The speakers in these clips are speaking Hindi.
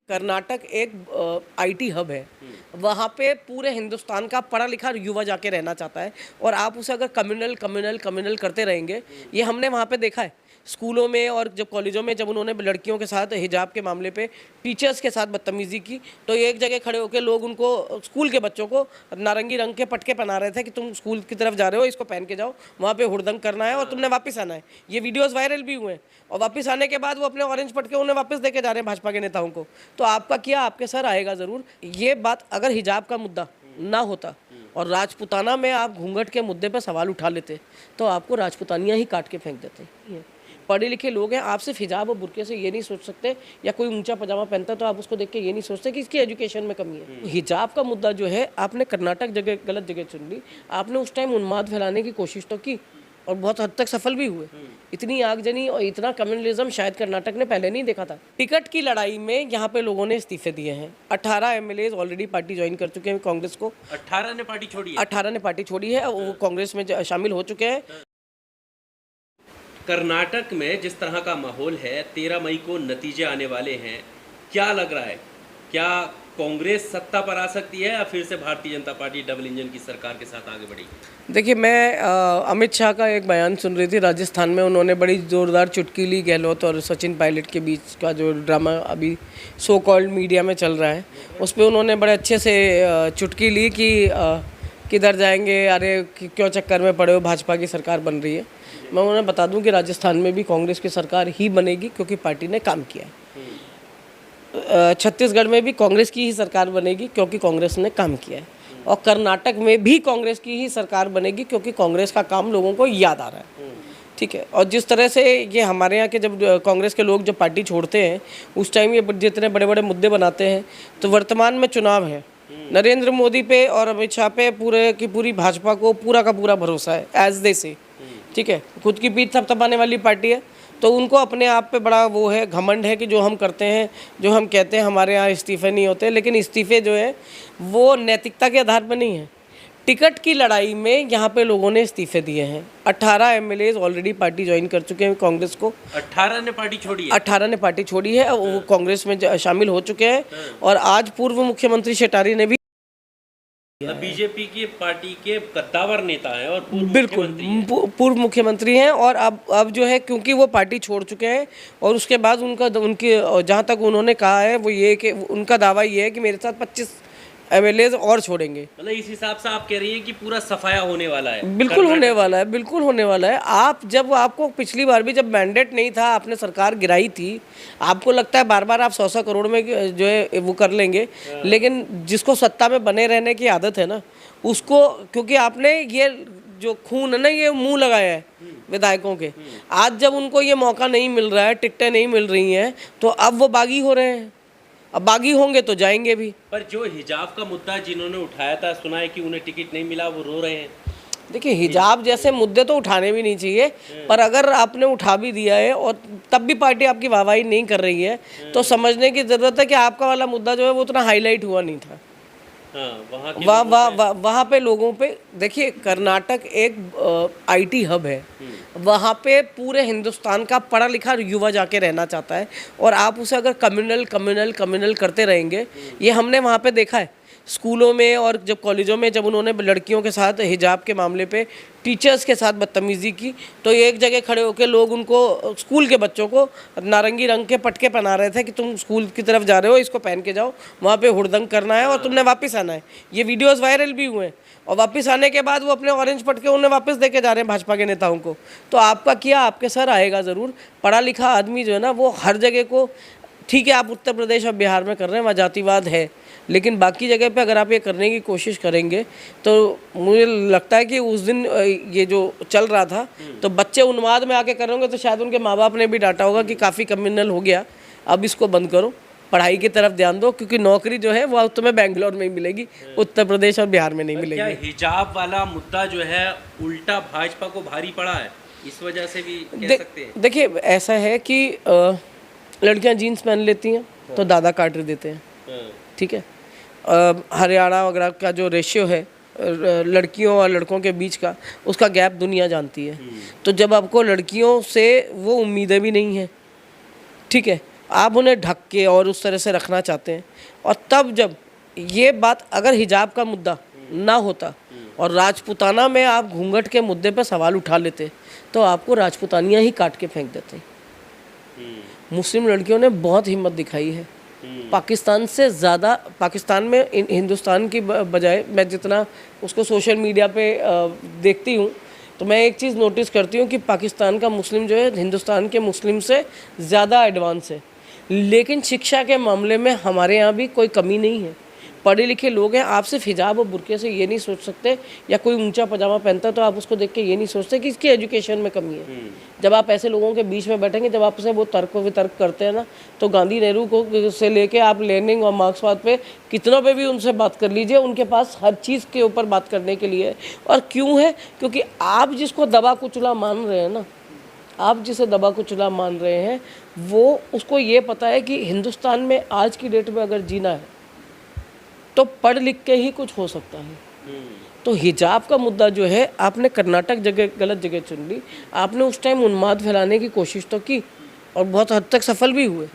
कर्नाटक एक आईटी हब है। वहाँ पे पूरे हिंदुस्तान का पढ़ा लिखा युवा जाके रहना चाहता है और आप उसे अगर कम्युनल कम्युनल कम्युनल करते रहेंगे, ये हमने वहाँ पे देखा है स्कूलों में और जब कॉलेजों में, जब उन्होंने लड़कियों के साथ हिजाब के मामले पे टीचर्स के साथ बदतमीजी की, तो एक जगह खड़े होकर लोग उनको, स्कूल के बच्चों को नारंगी रंग के पटके पहना रहे थे कि तुम स्कूल की तरफ जा रहे हो, इसको पहन के जाओ, वहाँ पे हुड़दंग करना है और तुमने वापस आना है। ये वीडियोज़ वायरल भी हुए हैं और वापस आने के बाद वो अपने ऑरेंज पटके उन्हें वापस देके जा रहे हैं भाजपा के नेताओं को। तो आपका किया आपके सर आएगा ज़रूर। ये बात अगर हिजाब का मुद्दा ना होता और राजपुताना में आप घूंघट के मुद्दे पर सवाल उठा लेते तो आपको राजपुतानियाँ ही काट के फेंक देते। पढ़े लिखे लोग हैं, आप सिर्फ हिजाब और बुर्के से ये नहीं सोच सकते, या कोई ऊंचा पजामा पहनता है तो आप उसको देख के ये नहीं सोचते कि इसकी एजुकेशन में कमी है। हिजाब का मुद्दा जो है, आपने कर्नाटक जगह गलत जगह चुन ली। आपने उस टाइम उन्माद फैलाने की कोशिश तो की और बहुत हद तक सफल भी हुए। इतनी आगजनी और इतना कम्युनलिज्म शायद कर्नाटक ने पहले नहीं देखा था। टिकट की लड़ाई में यहाँ पे लोगों ने इस्तीफे दिए हैं। 18 एमएलए ऑलरेडी पार्टी ज्वाइन कर चुके हैं कांग्रेस को। 18 ने पार्टी छोड़ी है। 18 ने पार्टी छोड़ी है, वो कांग्रेस में शामिल हो चुके हैं। कर्नाटक में जिस तरह का माहौल है, 13 मई को नतीजे आने वाले हैं, क्या लग रहा है? क्या कांग्रेस सत्ता पर आ सकती है या फिर से Bharatiya Janata party double engine की सरकार के साथ आगे बढ़ेगी? देखिए, मैं अमित शाह का एक बयान सुन रही थी राजस्थान में। उन्होंने बड़ी ज़ोरदार चुटकी ली गहलोत और सचिन पायलट के बीच का जो ड्रामा अभी सो कॉल्ड मीडिया में चल रहा है, उस पर उन्होंने बड़े अच्छे से चुटकी ली कि किधर जाएंगे, अरे क्यों चक्कर में पड़े हो, भाजपा की सरकार बन रही है। मैं उन्हें बता दूं कि राजस्थान में भी कांग्रेस की सरकार ही बनेगी क्योंकि पार्टी ने काम किया है। छत्तीसगढ़ में भी कांग्रेस की ही सरकार बनेगी क्योंकि कांग्रेस ने काम किया है। और कर्नाटक में भी कांग्रेस की ही सरकार बनेगी क्योंकि कांग्रेस का काम लोगों को याद आ रहा है। ठीक है। और जिस तरह से ये हमारे यहाँ के जब कांग्रेस के लोग जब पार्टी छोड़ते हैं, उस टाइम ये जितने बड़े बड़े मुद्दे बनाते हैं, तो वर्तमान में चुनाव है, नरेंद्र मोदी पे और अमित शाह पे पूरे की पूरी भाजपा को पूरा का पूरा भरोसा है, एज दे से। ठीक है। खुद की पीठ थपथपाने वाली पार्टी है, तो उनको अपने आप पे बड़ा वो है, घमंड है कि जो हम करते हैं, जो हम कहते हैं, हमारे यहाँ इस्तीफे नहीं होते। लेकिन इस्तीफे जो है वो नैतिकता के आधार पर नहीं है। टिकट की लड़ाई में यहाँ पे लोगों ने इस्तीफे दिए हैं। 18 एमएलए ऑलरेडी पार्टी ज्वाइन कर चुके हैं कांग्रेस को। 18 ने पार्टी छोड़ी है। 18 ने पार्टी छोड़ी है, वो कांग्रेस में शामिल हो चुके हैं। और आज पूर्व मुख्यमंत्री शेटारी ने भी, बीजेपी की पार्टी के कद्दावर नेता हैं और बिल्कुल पूर्व मुख्यमंत्री हैं। और अब जो है, क्योंकि वो पार्टी छोड़ चुके हैं और उसके बाद उनकी जहाँ तक उन्होंने कहा है वो ये कि उनका दावा ये है कि मेरे साथ 25 एमएलए और छोड़ेंगे। मतलब इस हिसाब से आप कह रही हैं कि पूरा सफाया होने वाला है? बिल्कुल होने वाला है, बिल्कुल होने वाला है। आपको पिछली बार भी जब मैंडेट नहीं था, आपने सरकार गिराई थी, आपको लगता है बार बार आप 100 करोड़ में जो है वो कर लेंगे। लेकिन जिसको सत्ता में बने रहने की आदत है ना, उसको, क्योंकि आपने ये जो खून है ना, ये मुंह लगाया है विधायकों के। आज जब उनको ये मौका नहीं मिल रहा है, टिकटें नहीं मिल रही हैं, तो अब वो बागी हो रहे हैं। अब बागी होंगे तो जाएंगे भी। पर जो हिजाब का मुद्दा जिन्होंने उठाया था, सुना है कि उन्हें टिकट नहीं मिला, वो रो रहे हैं। देखिए, हिजाब जैसे मुद्दे तो उठाने भी नहीं चाहिए, पर अगर आपने उठा भी दिया है और तब भी पार्टी आपकी वाहवाही नहीं कर रही है, तो समझने की ज़रूरत है कि आपका वाला मुद्दा जो है वो उतना हाईलाइट हुआ नहीं था। वहाँ पे लोगों पे, देखिए, कर्नाटक एक आईटी हब है। वहाँ पे पूरे हिंदुस्तान का पढ़ा लिखा युवा जाके रहना चाहता है और आप उसे अगर कम्युनल कम्युनल कम्युनल करते रहेंगे, ये हमने वहाँ पे देखा है स्कूलों में और जब कॉलेजों में, जब उन्होंने लड़कियों के साथ हिजाब के मामले पे टीचर्स के साथ बदतमीजी की, तो एक जगह खड़े होकर लोग उनको, स्कूल के बच्चों को नारंगी रंग के पटके पहना रहे थे कि तुम स्कूल की तरफ जा रहे हो, इसको पहन के जाओ, वहाँ पे हुड़दंग करना है और तुमने वापस आना है। ये वीडियोज़ वायरल भी हुए हैं और वापस आने के बाद वो अपने ऑरेंज पटके उन्हें वापस देके जा रहे हैं भाजपा के नेताओं को। तो आपका किया आपके सर आएगा ज़रूर। पढ़ा लिखा आदमी जो है ना, वो हर जगह को, ठीक है, आप उत्तर प्रदेश और बिहार में कर रहे हैं, वहाँ जातिवाद है, लेकिन बाकी जगह पे अगर आप ये करने की कोशिश करेंगे तो मुझे लगता है कि उस दिन ये जो चल रहा था, तो बच्चे उन्माद में आके करेंगे तो शायद उनके माँ बाप ने भी डांटा होगा कि काफ़ी कम्युनल हो गया, अब इसको बंद करो, पढ़ाई की तरफ ध्यान दो, क्योंकि नौकरी जो है वो तुम्हें बेंगलोर में ही मिलेगी, उत्तर प्रदेश और बिहार में नहीं मिलेगी। क्या हिजाब वाला मुद्दा जो है उल्टा भाजपा को भारी पड़ा है, इस वजह से भी कह सकते हैं? देखिए, ऐसा है कि लड़कियां जीन्स पहन लेती हैं तो दादा काट देते हैं। ठीक है। हरियाणा वगैरह का जो रेशियो है लड़कियों और लड़कों के बीच का, उसका गैप दुनिया जानती है। तो जब आपको लड़कियों से वो उम्मीदें भी नहीं हैं, ठीक है, आप उन्हें ढक के और उस तरह से रखना चाहते हैं। और तब जब ये बात अगर हिजाब का मुद्दा ना होता और राजपूताना में आप घूंघट के मुद्दे पर सवाल उठा लेते तो आपको राजपूतानियाँ ही काट के फेंक देते। मुस्लिम लड़कियों ने बहुत हिम्मत दिखाई है, पाकिस्तान से ज़्यादा। पाकिस्तान में हिंदुस्तान की बजाय मैं जितना उसको सोशल मीडिया पे देखती हूँ तो मैं एक चीज़ नोटिस करती हूँ कि पाकिस्तान का मुस्लिम जो है हिंदुस्तान के मुस्लिम से ज़्यादा एडवांस है। लेकिन शिक्षा के मामले में हमारे यहाँ भी कोई कमी नहीं है, पढ़े लिखे लोग हैं। आप सिर्फ हिजाब और बुर्के से ये नहीं सोच सकते, या कोई ऊंचा पजामा पहनता है तो आप उसको देख के ये नहीं सोचते कि इसकी एजुकेशन में कमी है। जब आप ऐसे लोगों के बीच में बैठेंगे, जब आपसे वो तर्क वितर्क करते हैं ना, तो गांधी नेहरू को से लेके आप लेनिन और मार्क्सवाद पे कितनों पे भी उनसे बात कर लीजिए, उनके पास हर चीज़ के ऊपर बात करने के लिए है। और क्यों है? क्योंकि आप जिसको दबा कुचला मान रहे हैं ना, आप जिसे दबा कुचला मान रहे हैं, वो उसको ये पता है कि हिंदुस्तान में आज की डेट में अगर जीना है तो पढ़ लिख के ही कुछ हो सकता है। तो हिजाब का मुद्दा जो है, आपने कर्नाटक जगह गलत जगह चुन ली। आपने उस टाइम उन्माद फैलाने की कोशिश तो की और बहुत हद तक सफल भी हुए।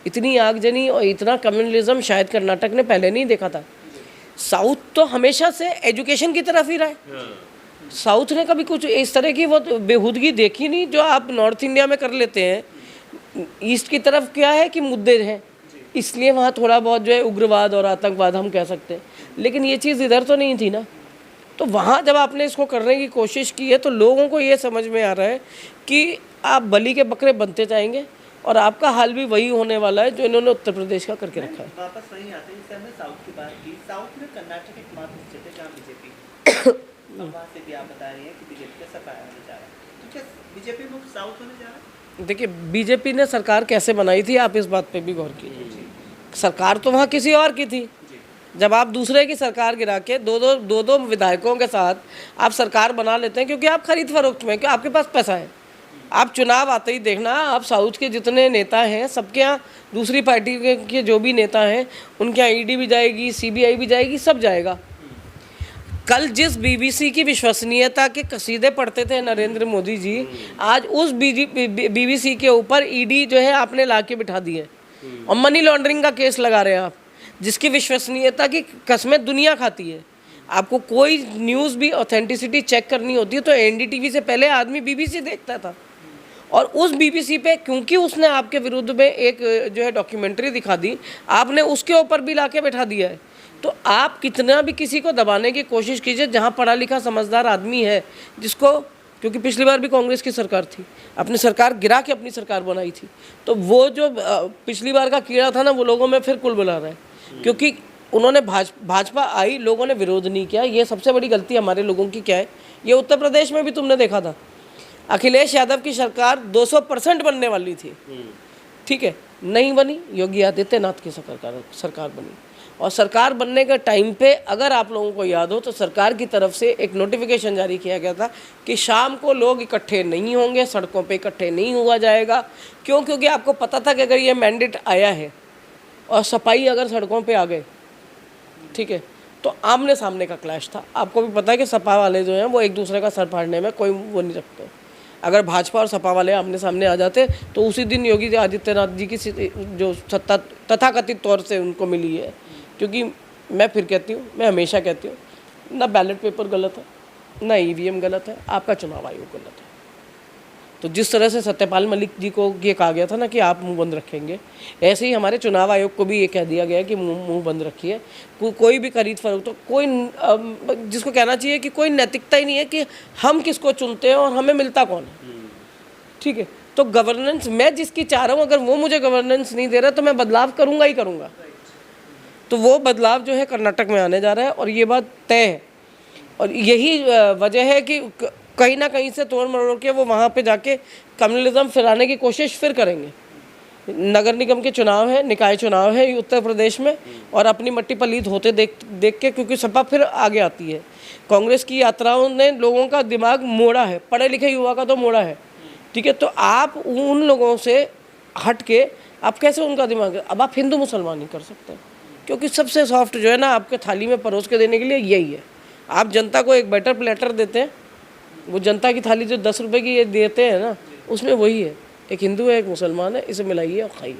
इतनी आगजनी और इतना कम्युनलिज्म शायद कर्नाटक ने पहले नहीं देखा था। साउथ तो हमेशा से एजुकेशन की तरफ ही रहा है। साउथ ने कभी कुछ इस तरह की वो बेहूदगी देखी नहीं जो आप नॉर्थ इंडिया में कर लेते हैं। ईस्ट की तरफ क्या है कि मुद्दे हैं, इसलिए वहाँ थोड़ा बहुत जो है उग्रवाद और आतंकवाद हम कह सकते हैं, लेकिन ये चीज़ इधर तो नहीं थी ना। तो वहाँ जब आपने इसको करने की कोशिश की है तो लोगों को ये समझ में आ रहा है कि आप बलि के बकरे बनते जाएंगे और आपका हाल भी वही होने वाला है जो इन्होंने उत्तर प्रदेश का करके रखा है। वापस वहीं आते हैं, जैसे हमने साउथ की बात की। साउथ में कर्नाटक एकमात्र स्टेट है जहाँ बीजेपी वहाँ से भी आप बता रही हैं कि बीजेपी का सफाया होने जा रहा है, तो क्या बीजेपी मुक्त साउथ होने जा रहा है? देखिए, बीजेपी ने सरकार कैसे बनाई थी, आप इस बात पे भी गौर कीजिए। सरकार तो वहाँ किसी और की थी। जब आप दूसरे की सरकार गिरा के दो विधायकों के साथ आप सरकार बना लेते हैं, क्योंकि आप खरीद फरोख्त में, क्योंकि आपके पास पैसा है। आप चुनाव आते ही देखना, आप साउथ के जितने नेता हैं सबके यहाँ, दूसरी पार्टी के जो भी नेता हैं उनके यहाँ ईडी भी जाएगी, सीबीआई भी जाएगी, सब जाएगा। कल जिस बीबीसी की विश्वसनीयता के कसीदे पढ़ते थे नरेंद्र मोदी जी, आज उस बीबीसी के ऊपर ईडी जो है आपने ला के बिठा दी है और मनी लॉन्ड्रिंग का केस लगा रहे हैं आप, जिसकी विश्वसनीयता की कस्में दुनिया खाती है। आपको कोई न्यूज़ भी ऑथेंटिसिटी चेक करनी होती है तो एनडीटीवी से पहले आदमी बीबीसी देखता था। और उस बीबीसी पे क्योंकि उसने आपके विरुद्ध में एक जो है डॉक्यूमेंट्री दिखा दी, आपने उसके ऊपर भी ला के बैठा दिया है। तो आप कितना भी किसी को दबाने की कोशिश कीजिए, जहाँ पढ़ा लिखा समझदार आदमी है, जिसको, क्योंकि पिछली बार भी कांग्रेस की सरकार थी, अपनी सरकार गिरा के अपनी सरकार बनाई थी, तो वो जो पिछली बार का कीड़ा था ना, वो लोगों में फिर कुल बुला रहा है। क्योंकि उन्होंने भाजपा आई, लोगों ने विरोध नहीं किया। ये सबसे बड़ी गलती हमारे लोगों की क्या है, ये उत्तर प्रदेश में भी तुमने देखा था, अखिलेश यादव की सरकार 200% बनने वाली थी, ठीक है, नहीं बनी। योगी आदित्यनाथ की सरकार बनी। और सरकार बनने के टाइम पे अगर आप लोगों को याद हो तो सरकार की तरफ से एक नोटिफिकेशन जारी किया गया था कि शाम को लोग इकट्ठे नहीं होंगे, सड़कों पे इकट्ठे नहीं हुआ जाएगा। क्यों? क्योंकि आपको पता था कि अगर ये मैंडेट आया है और सपाई अगर सड़कों पे आ गए, ठीक है, तो आमने सामने का क्लैश था। आपको भी पता है कि सपा वाले जो हैं वो एक दूसरे का सर फाड़ने में कोई वो नहीं रखते। अगर भाजपा और सपा वाले आमने सामने आ जाते तो उसी दिन योगी आदित्यनाथ जी की जो सत्ता तथाकथित तौर से उनको मिली है, क्योंकि मैं फिर कहती हूँ, मैं हमेशा कहती हूँ, ना बैलेट पेपर गलत है, ना ईवीएम गलत है, आपका चुनाव आयोग गलत है। तो जिस तरह से सत्यपाल मलिक जी को ये कहा गया था ना कि आप मुंह बंद रखेंगे, ऐसे ही हमारे चुनाव आयोग को भी ये कह दिया गया है कि मुंह बंद रखिए। कोई भी खरीद फरोख्त, तो कोई जिसको कहना चाहिए कि कोई नैतिकता ही नहीं है कि हम किसको चुनते हैं और हमें मिलता कौन है, ठीक है। तो गवर्नेंस मैं जिसकी चाह रहा हूँ, अगर वो मुझे गवर्नेंस नहीं दे रहा तो मैं बदलाव करूँगा ही करूँगा। तो वो बदलाव जो है कर्नाटक में आने जा रहा है और ये बात तय है। और यही वजह है कि कहीं ना कहीं से तोड़ मरोड़ के वो वहाँ पे जाके कम्युनलिज्म फैलाने की कोशिश फिर करेंगे। नगर निगम के चुनाव है, निकाय चुनाव है उत्तर प्रदेश में, और अपनी मट्टी पलीत होते देख के, क्योंकि सपा फिर आगे आती है। कांग्रेस की यात्राओं ने लोगों का दिमाग मोड़ा है, पढ़े लिखे युवा का तो मोड़ा है, ठीक है। तो आप उन लोगों से हट के आप कैसे उनका दिमाग, अब आप हिंदू मुसलमान नहीं कर सकते, क्योंकि सबसे सॉफ्ट जो है ना आपके थाली में परोस के देने के लिए यही है। आप जनता को एक बेटर प्लेटर देते हैं, वो जनता की थाली जो 10 रुपए की ये देते हैं ना, उसमें वही है, एक हिंदू है, एक मुसलमान है, इसे मिलाइए और खाइए।